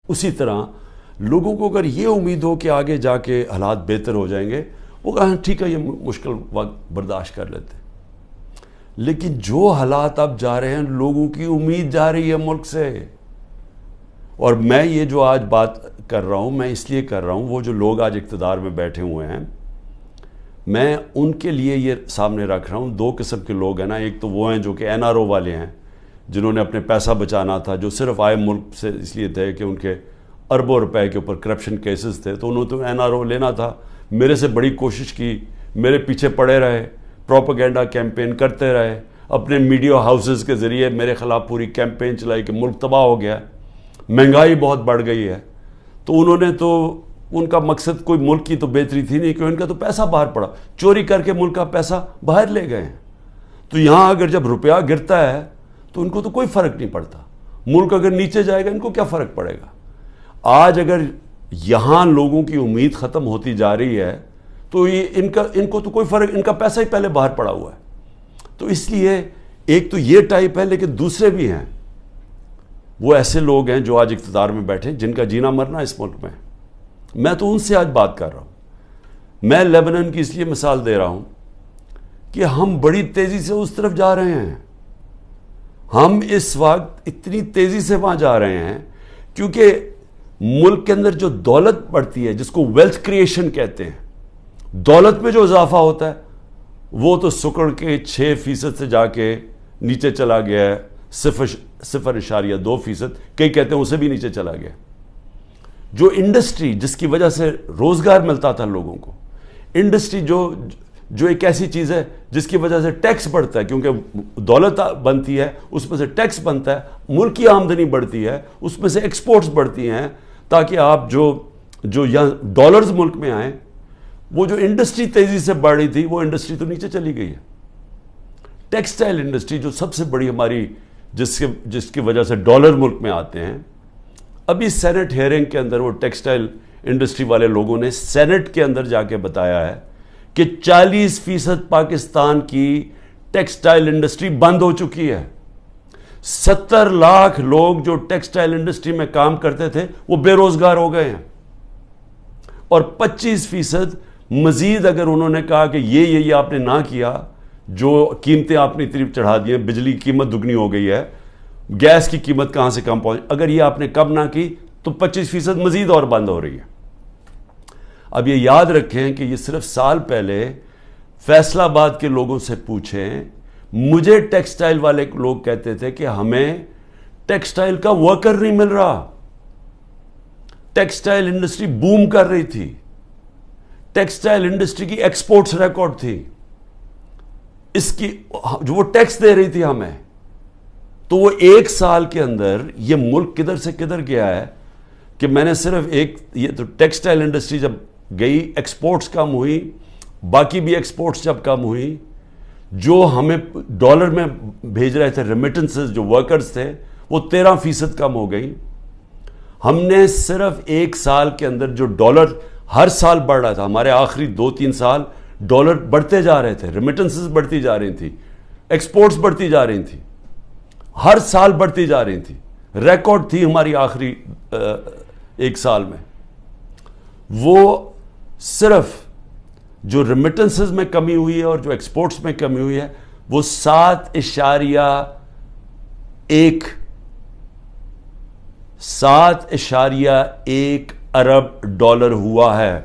اسی طرح لوگوں کو اگر یہ امید ہو کہ آگے جا کے حالات بہتر ہو جائیں گے، وہ کہاں ٹھیک ہے یہ مشکل وقت برداشت کر لیتے ہیں، لیکن جو حالات اب جا رہے ہیں لوگوں کی امید جا رہی ہے ملک سے. اور میں یہ جو آج بات کر رہا ہوں میں اس لیے کر رہا ہوں، وہ جو لوگ آج اقتدار میں بیٹھے ہوئے ہیں میں ان کے لیے یہ سامنے رکھ رہا ہوں. دو قسم کے لوگ ہیں نا، ایک تو وہ ہیں جو کہ NRO والے ہیں جنہوں نے اپنے پیسہ بچانا تھا، جو صرف آئے ملک سے اس لیے تھے کہ ان کے اربوں روپے کے اوپر کرپشن کیسز تھے، تو انہوں نے تو NRO لینا تھا. میرے سے بڑی کوشش کی، میرے پیچھے پڑے رہے، پروپیگنڈا کیمپین کرتے رہے، اپنے میڈیا ہاؤسز کے ذریعے میرے خلاف پوری کیمپین چلائی کہ ملک تباہ ہو گیا، مہنگائی بہت بڑھ گئی ہے. تو انہوں نے تو ان کا مقصد کوئی ملک کی تو بہتری تھی نہیں، کہ ان کا تو پیسہ باہر پڑا، چوری کر کے ملک کا پیسہ باہر لے گئے ہیں. تو یہاں اگر جب روپیہ گرتا ہے تو ان کو تو کوئی فرق نہیں پڑتا، ملک اگر نیچے جائے گا ان کو کیا فرق پڑے گا. آج اگر یہاں لوگوں کی امید ختم ہوتی جا رہی ہے تو یہ ان کو تو کوئی فرق، ان کا پیسہ ہی پہلے باہر پڑا ہوا ہے. تو اس لیے ایک تو یہ ٹائپ ہے، لیکن دوسرے بھی ہیں، وہ ایسے لوگ ہیں جو آج اقتدار میں بیٹھے جن کا جینا مرنا اس ملک میں. میں تو ان سے آج بات کر رہا ہوں. میں لیبنان کی اس لیے مثال دے رہا ہوں کہ ہم بڑی تیزی سے اس طرف جا رہے ہیں. ہم اس وقت اتنی تیزی سے وہاں جا رہے ہیں کیونکہ ملک کے اندر جو دولت بڑھتی ہے، جس کو ویلتھ کریشن کہتے ہیں، دولت میں جو اضافہ ہوتا ہے وہ تو سکڑ کے 6% سے جا کے نیچے چلا گیا ہے، 0.2%، کئی کہتے ہیں اسے بھی نیچے چلا گیا. جو انڈسٹری جس کی وجہ سے روزگار ملتا تھا لوگوں کو، انڈسٹری جو ایک ایسی چیز ہے جس کی وجہ سے ٹیکس بڑھتا ہے، کیونکہ دولت بنتی ہے اس میں سے ٹیکس بنتا ہے، ملک کی آمدنی بڑھتی ہے، اس میں سے ایکسپورٹس بڑھتی ہیں تاکہ آپ جو یہاں ڈالرز ملک میں آئیں. وہ جو انڈسٹری تیزی سے بڑھ رہی تھی وہ انڈسٹری تو نیچے چلی گئی ہے. ٹیکسٹائل انڈسٹری جو سب سے بڑی ہماری جس کی وجہ سے ڈالر ملک میں آتے ہیں، ابھی سینٹ ہیئرنگ کے اندر وہ ٹیکسٹائل انڈسٹری والے لوگوں نے سینٹ کے اندر جا کے بتایا ہے کہ 40% پاکستان کی ٹیکسٹائل انڈسٹری بند ہو چکی ہے. 70 لاکھ لوگ جو ٹیکسٹائل انڈسٹری میں کام کرتے تھے وہ بے روزگار ہو گئے ہیں، اور 25% مزید اگر انہوں نے کہا کہ یہ آپ نے نہ کیا، جو قیمتیں آپ نے اتنی چڑھا دی ہیں، بجلی کی قیمت دگنی ہو گئی ہے، گیس کی قیمت کہاں سے کم پہنچ، اگر یہ آپ نے کم نہ کی تو 25% مزید اور بند ہو رہی ہے. اب یہ یاد رکھیں کہ یہ صرف سال پہلے فیصل آباد کے لوگوں سے پوچھیں، مجھے ٹیکسٹائل والے لوگ کہتے تھے کہ ہمیں ٹیکسٹائل کا ورکر نہیں مل رہا. ٹیکسٹائل انڈسٹری بوم کر رہی تھی، ٹیکسٹائل انڈسٹری کی ایکسپورٹس ریکارڈ تھی، اس کی جو وہ ٹیکس دے رہی تھی ہمیں. تو وہ ایک سال کے اندر یہ ملک کدھر سے کدھر گیا ہے کہ میں نے صرف یہ تو ٹیکسٹائل انڈسٹری جب گئی، ایکسپورٹس کم ہوئی، باقی بھی ایکسپورٹس جب کم ہوئی، جو ہمیں ڈالر میں بھیج رہے تھے ریمیٹنسز، جو ورکرز تھے، وہ 13% کم ہو گئی. ہم نے صرف ایک سال کے اندر جو ڈالر ہر سال بڑھ رہا تھا، ہمارے آخری 2-3 سال ڈالر بڑھتے جا رہے تھے، ریمیٹنسز بڑھتی جا رہی تھی، ایکسپورٹس بڑھتی جا رہی تھی، ہر سال بڑھتی جا رہی تھی، ریکارڈ تھی ہماری آخری ایک سال میں. وہ صرف جو ریمیٹنسز میں کمی ہوئی ہے اور جو ایکسپورٹس میں کمی ہوئی ہے وہ 7.1 ارب ڈالر ہوا ہے.